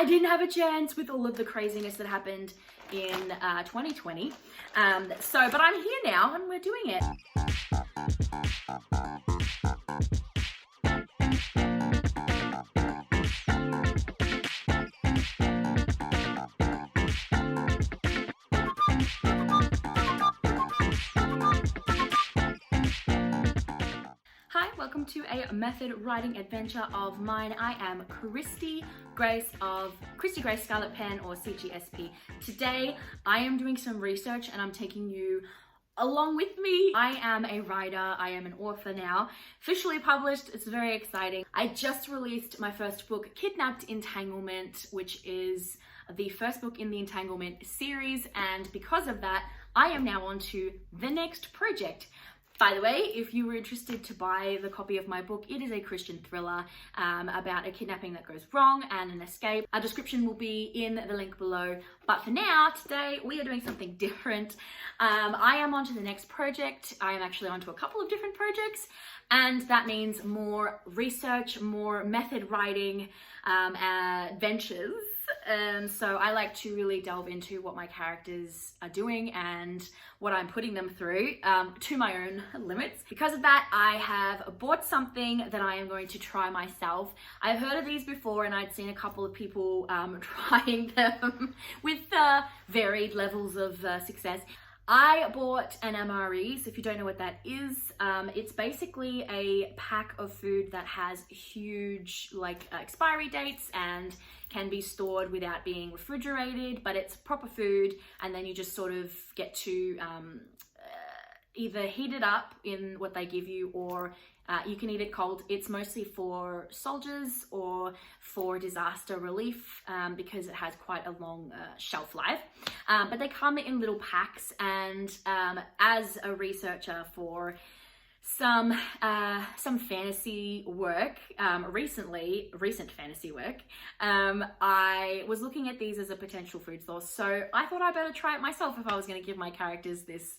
I didn't have a chance with all of the craziness that happened in 2020. But I'm here now and we're doing it. Hi, welcome to a method writing adventure of mine. I am Christy Grace of Christy Grace Scarlet Pen, or CGSP. Today, I am doing some research and I'm taking you along with me. I am a writer, I am an author now, officially published. It's very exciting. I just released my first book, Kidnapped Entanglement, which is the first book in the Entanglement series, and because of that, I am now on to the next project. By the way, if you were interested to buy the copy of my book, it is a Christian thriller about a kidnapping that goes wrong and an escape. Our description will be in the link below. But for now, today, we are doing something different. I am on to the next project. I am actually on to a couple of different projects, and that means more research, more method writing adventures. So I like to really delve into what my characters are doing and what I'm putting them through to my own limits. Because of that, I have bought something that I am going to try myself. I've heard of these before and I'd seen a couple of people trying them with varied levels of success. I bought an MREs. If you don't know what that is, it's basically a pack of food that has huge expiry dates and can be stored without being refrigerated, but it's proper food, and then you just sort of get to either heat it up in what they give you, or you can eat it cold. It's mostly for soldiers or for disaster relief because it has quite a long shelf life. But they come in little packs, and as a researcher for some fantasy work, recent fantasy work, I was looking at these as a potential food source, so I thought I better try it myself if I was going to give my characters this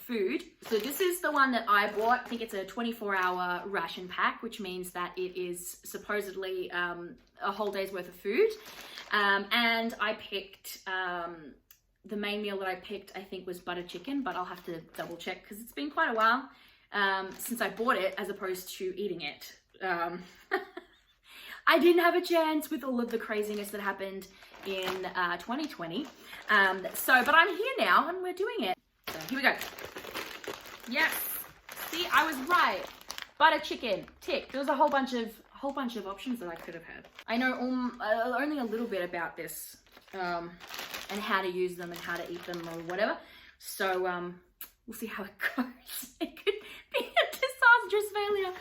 food. So this is the one that I bought. I think it's a 24-hour ration pack, which means that it is supposedly a whole day's worth of food, and I picked the main meal that I picked, I think, was butter chicken, but I'll have to double check because it's been quite a while since I bought it, as opposed to eating it. I didn't have a chance with all of the craziness that happened in 2020. But I'm here now and we're doing it. So here we go. Yes. See, I was right. Butter chicken, tick. There was a whole bunch of options that I could have had. I know only a little bit about this and how to use them and how to eat them or whatever. So we'll see how it goes. It could be a disastrous failure.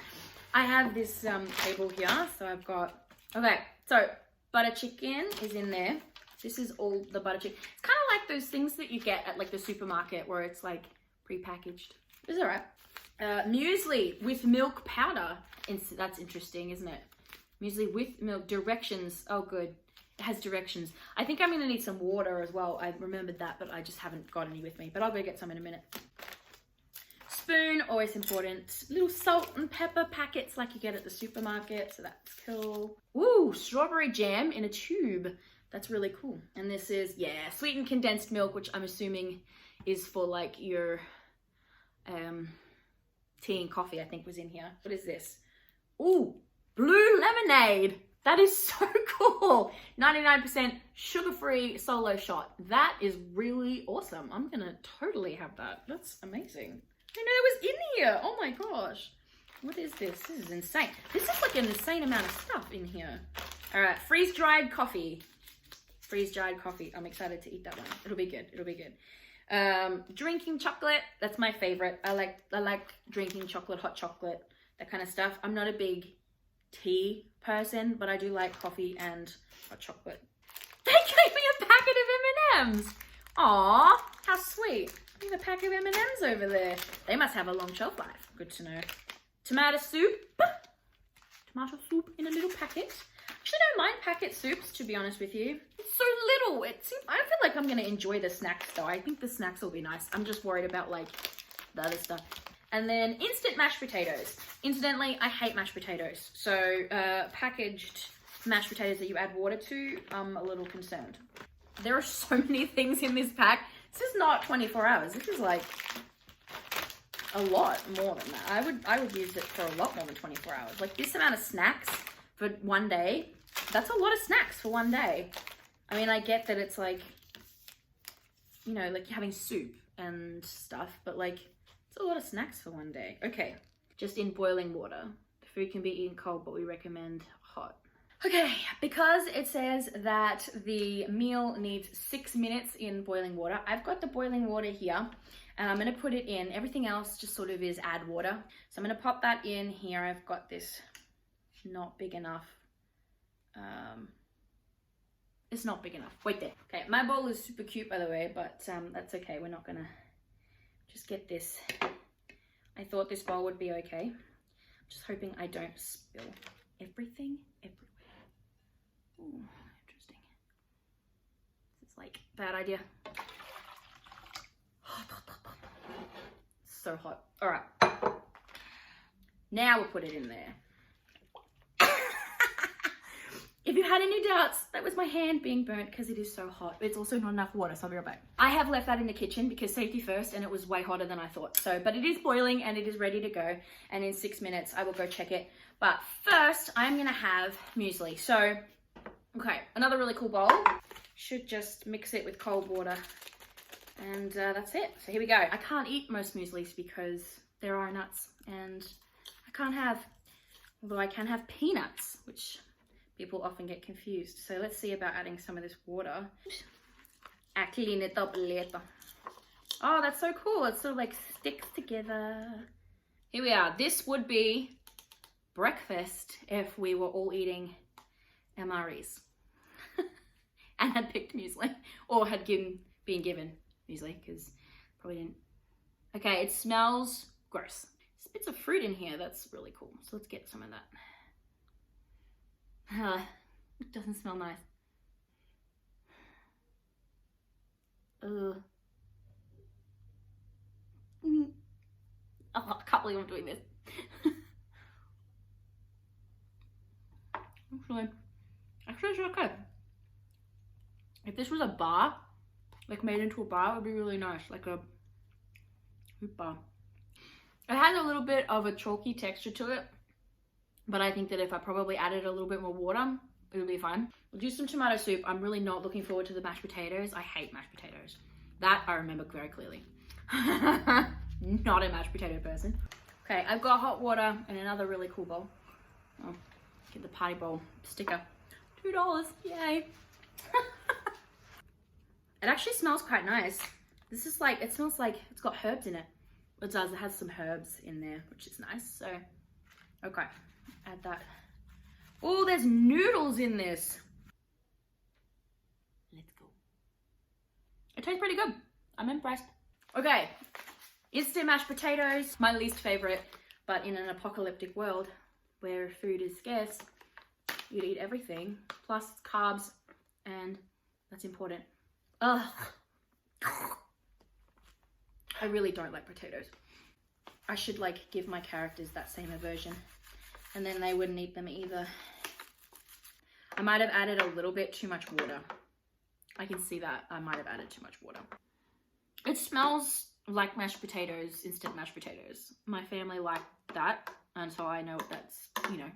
I have this table here, so I've got, okay, so butter chicken is in there. This is all the butter chicken. It's kind of like those things that you get at the supermarket where it's pre-packaged. It's all right. Muesli with milk powder. That's interesting, isn't it? Muesli with milk. Directions. Oh, good. It has directions. I think I'm going to need some water as well. I remembered that, but I just haven't got any with me. But I'll go get some in a minute. Spoon, always important. Little salt and pepper packets like you get at the supermarket, so that's cool. Ooh, strawberry jam in a tube. That's really cool. And this is, yeah, sweetened condensed milk, which I'm assuming is for your tea and coffee, I think was in here. What is this? Ooh, blue lemonade. That is so cool. 99% sugar-free solo shot. That is really awesome. I'm gonna totally have that. That's amazing. I know it was in here. Oh my gosh. What is this? This is insane. This is an insane amount of stuff in here. All right, freeze-dried coffee. Freeze-dried coffee. I'm excited to eat that one. It'll be good. It'll be good. Drinking chocolate. That's my favorite. I like drinking chocolate, hot chocolate, that kind of stuff. I'm not a big tea person, but I do like coffee and hot chocolate. They gave me a packet of M&Ms. Aw, how sweet. There's a pack of M&Ms over there. They must have a long shelf life. Good to know. Tomato soup. Tomato soup in a little packet. Actually, I don't mind packet soups, to be honest with you. It's so little. I feel like I'm going to enjoy the snacks, though. I think the snacks will be nice. I'm just worried about, the other stuff. And then instant mashed potatoes. Incidentally, I hate mashed potatoes. So packaged mashed potatoes that you add water to, I'm a little concerned. There are so many things in this pack. This is not 24 hours. This is like a lot more than that. I would use it for a lot more than 24 hours. Like this amount of snacks for one day, that's a lot of snacks for one day. I mean, I get that it's like, you know, like having soup and stuff, but like it's a lot of snacks for one day. Okay, just in boiling water. The food can be eaten cold, but we recommend hot. Okay, because it says that the meal needs 6 minutes in boiling water, I've got the boiling water here and I'm gonna put it in. Everything else just sort of is add water. So I'm gonna pop that in here. I've got this not big enough. It's not big enough. Wait there. Okay, my bowl is super cute, by the way, but that's okay. We're not gonna just get this. I thought this bowl would be okay. Just hoping I don't spill everything everywhere. Ooh, interesting. This is like bad idea. So hot. All right. Now we'll put it in there. If you had any doubts, that was my hand being burnt because it is so hot. It's also not enough water, so I'll be right back. I have left that in the kitchen because safety first, and it was way hotter than I thought. So, but it is boiling and it is ready to go. And in 6 minutes, I will go check it. But first, I'm gonna have muesli. So, okay, another really cool bowl. Should just mix it with cold water. And that's it. So here we go. I can't eat most mueslis because there are nuts. And I can't have, although I can have peanuts, which people often get confused. So let's see about adding some of this water. I clean it up later. Oh, that's so cool. It sort of like sticks together. Here we are. This would be breakfast if we were all eating MREs and had picked muesli or had been given muesli because probably didn't. Okay, it smells gross. There's bits of fruit in here. That's really cool. So let's get some of that. It doesn't smell nice. Ugh. Oh, I can't believe I'm doing this. Actually, it's okay. If this was a bar, like made into a bar, it would be really nice, like a fruit bar. It has a little bit of a chalky texture to it, but I think that if I probably added a little bit more water, it would be fine. We'll do some tomato soup. I'm really not looking forward to the mashed potatoes. I hate mashed potatoes. That I remember very clearly. Not a mashed potato person. Okay, I've got hot water and another really cool bowl. Oh, get the party bowl sticker. $2, yay. It actually smells quite nice. This is like, it smells like it's got herbs in it. It does, it has some herbs in there, which is nice. So, okay, add that. Oh, there's noodles in this. Let's go. It tastes pretty good. I'm impressed. Okay, instant mashed potatoes, my least favorite, but in an apocalyptic world where food is scarce, you'd eat everything, plus it's carbs, and that's important. Ugh. I really don't like potatoes. I should like give my characters that same aversion and then they wouldn't eat them either. I might have added a little bit too much water. I can see that I might have added too much water. It smells like mashed potatoes, instant mashed potatoes. My family liked that, and so I know what that's, you know,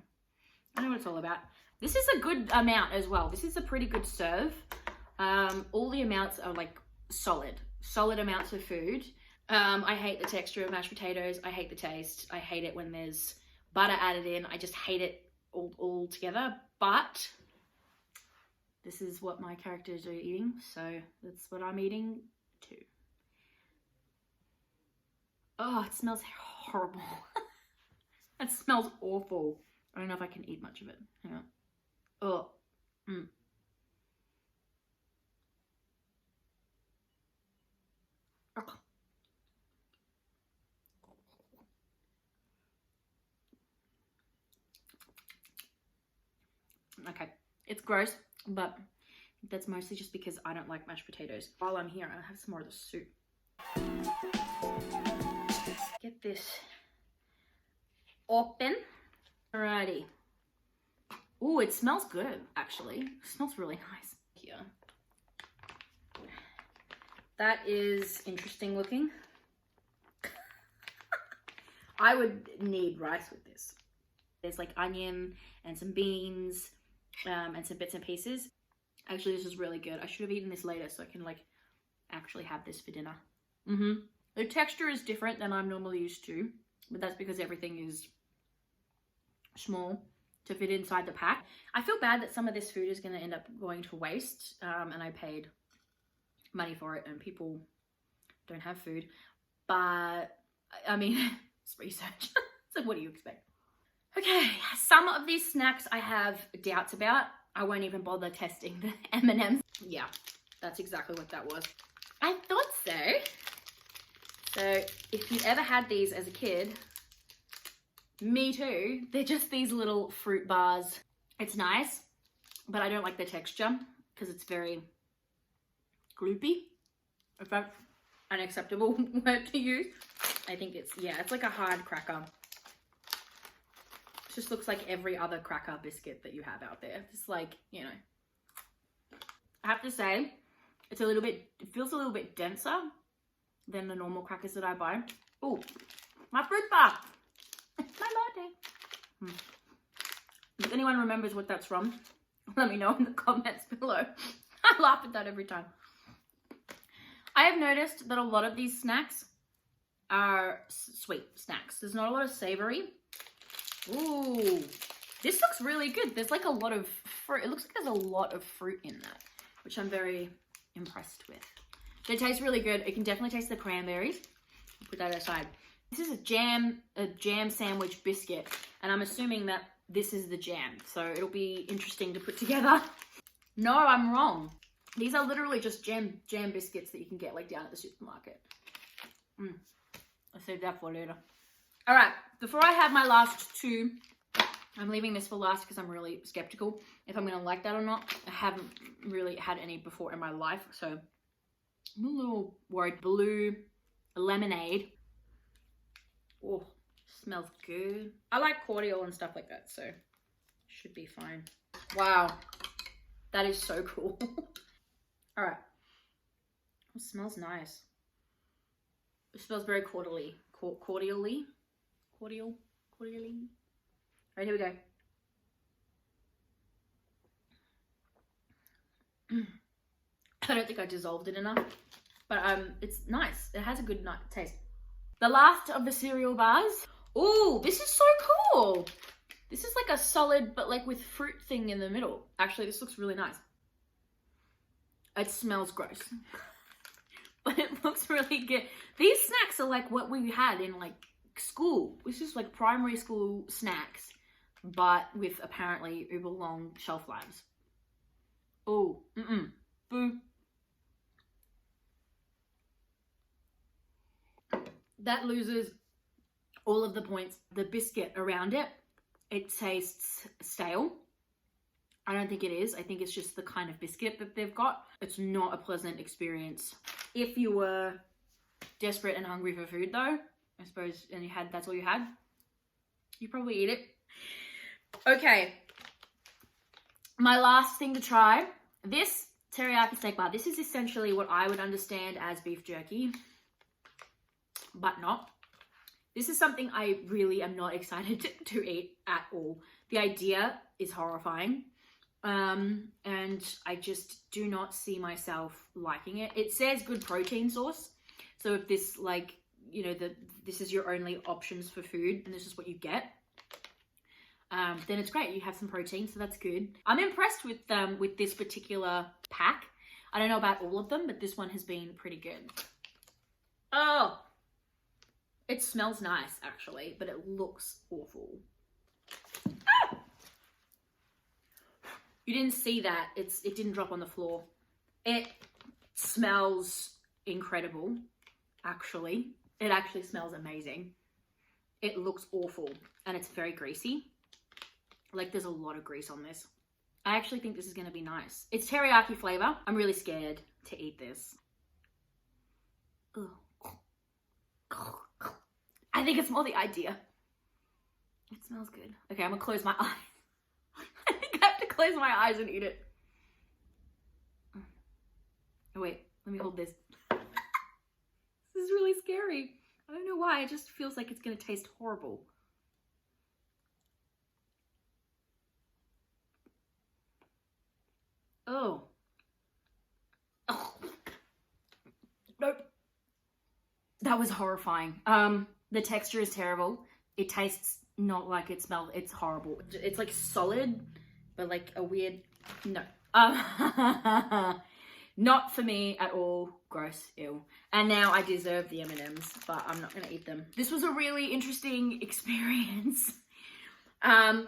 I know what it's all about. This is a good amount as well. This is a pretty good serve. All the amounts are like solid amounts of food. I hate the texture of mashed potatoes. I hate the taste. I hate it when there's butter added in. I just hate it all together. But this is what my characters are eating, so that's what I'm eating too. Oh, it smells horrible. It smells awful. I don't know if I can eat much of it. Hang on. Oh. Okay, it's gross, but that's mostly just because I don't like mashed potatoes. While I'm here, I'll have some more of the soup. Get this open. Alrighty. Oh, it smells good, actually. It smells really nice. Here. That is interesting looking. I would need rice with this. There's like onion and some beans and some bits and pieces. Actually, this is really good. I should have eaten this later so I can like actually have this for dinner. The texture is different than I'm normally used to, but that's because everything is small to fit inside the pack. I feel bad that some of this food is going to end up going to waste, and I paid money for it and people don't have food. But I mean, it's research. So what do you expect? Okay, some of these snacks I have doubts about. I won't even bother testing the M&Ms. Yeah, that's exactly what that was. I thought so. So if you ever had these as a kid, me too. They're just these little fruit bars. It's nice, but I don't like the texture because it's very gloopy. If that's an acceptable word to use. I think it's, yeah, it's like a hard cracker. It just looks like every other cracker biscuit that you have out there. It's like, you know. I have to say, it's a little bit, it feels a little bit denser than the normal crackers that I buy. Oh, my fruit bar. My latte. If anyone remembers what that's from, let me know in the comments below. I laugh at that every time. I have noticed that a lot of these snacks are sweet snacks. There's not a lot of savory. Ooh, this looks really good. There's like a lot of fruit. It looks like there's a lot of fruit in that, which I'm very impressed with. They taste really good. You can definitely taste the cranberries. Put that aside. This is a jam sandwich biscuit, and I'm assuming that this is the jam, so it'll be interesting to put together. No, I'm wrong. These are literally just jam biscuits that you can get like down at the supermarket. I'll save that for later. All right, before I have my last two, I'm leaving this for last because I'm really skeptical if I'm gonna like that or not. I haven't really had any before in my life, so I'm a little worried. Blue lemonade. Oh, smells good. I like cordial and stuff like that, so should be fine. Wow, that is so cool. All right, it smells nice. It smells very cordially. Cordially. All right, here we go. I don't think I dissolved it enough, but it's nice. It has a good taste. The last of the cereal bars. Ooh, this is so cool. This is like a solid, but like with fruit thing in the middle. Actually, this looks really nice. It smells gross, but it looks really good. These snacks are like what we had in like school. This is like primary school snacks, but with apparently uber long shelf lives. Oh, boo. That loses all of the points. The biscuit around it, it tastes stale. I don't think it is. I think it's just the kind of biscuit that they've got. It's not a pleasant experience. If you were desperate and hungry for food though, I suppose, and that's all you had, you probably eat it. Okay. My last thing to try, this teriyaki steak bar. This is essentially what I would understand as beef jerky, but not. This is something I really am not excited to eat at all. The idea is horrifying. And I just do not see myself liking it. It says good protein source. So if this, like, you know, this is your only options for food and this is what you get, then it's great. You have some protein, so that's good. I'm impressed with this particular pack. I don't know about all of them, but this one has been pretty good. Oh, it smells nice actually, but it looks awful. Ah! You didn't see that. It didn't drop on the floor. It smells incredible, actually. It actually smells amazing. It looks awful, and it's very greasy. Like, there's a lot of grease on this. I actually think this is gonna be nice. It's teriyaki flavor. I'm really scared to eat this. Ugh. I think it's more the idea. It smells good. Okay, I'm gonna close my eyes. I think close my eyes and eat it. Oh wait, let me hold this. This is really scary. I don't know why, it just feels like it's gonna taste horrible. Oh. Oh. Nope. That was horrifying. The texture is terrible. It tastes not like it smells. It's horrible. It's like solid, but like a weird, no. Not for me at all. Gross, ew. And now I deserve the M&Ms, but I'm not gonna eat them. This was a really interesting experience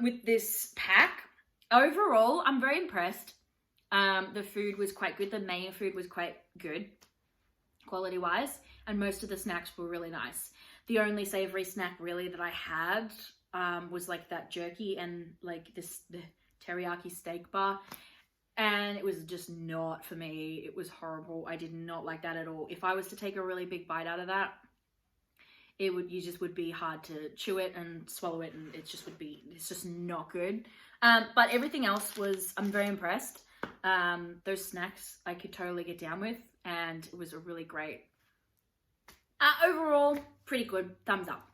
with this pack. Overall, I'm very impressed. The food was quite good. The main food was quite good, quality-wise, and most of the snacks were really nice. The only savory snack really that I had was like that jerky and like the teriyaki steak bar, and it was just not for me. It was horrible. I did not like that at all. If I was to take a really big bite out of that, you just would be hard to chew it and swallow it, and it's just not good. But everything else was, I'm very impressed. Those snacks I could totally get down with, and it was a really great, overall, pretty good. Thumbs up.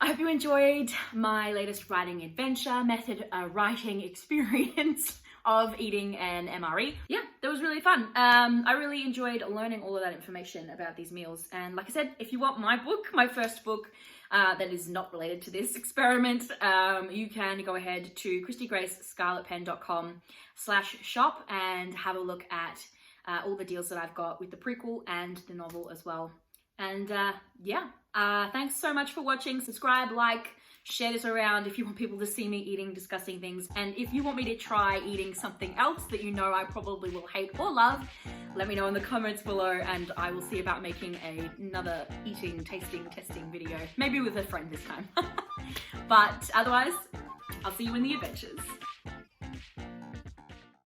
I hope you enjoyed my latest writing adventure, method writing experience of eating an MRE. Yeah, that was really fun. I really enjoyed learning all of that information about these meals. And like I said, if you want my book, my first book, that is not related to this experiment, you can go ahead to christygracescarletpen.com/shop and have a look at all the deals that I've got with the prequel and the novel as well. And yeah, thanks so much for watching. Subscribe, like, share this around if you want people to see me eating disgusting things. And if you want me to try eating something else that you know I probably will hate or love, let me know in the comments below, and I will see about making another eating, tasting, testing video. Maybe with a friend this time. But otherwise, I'll see you in the adventures.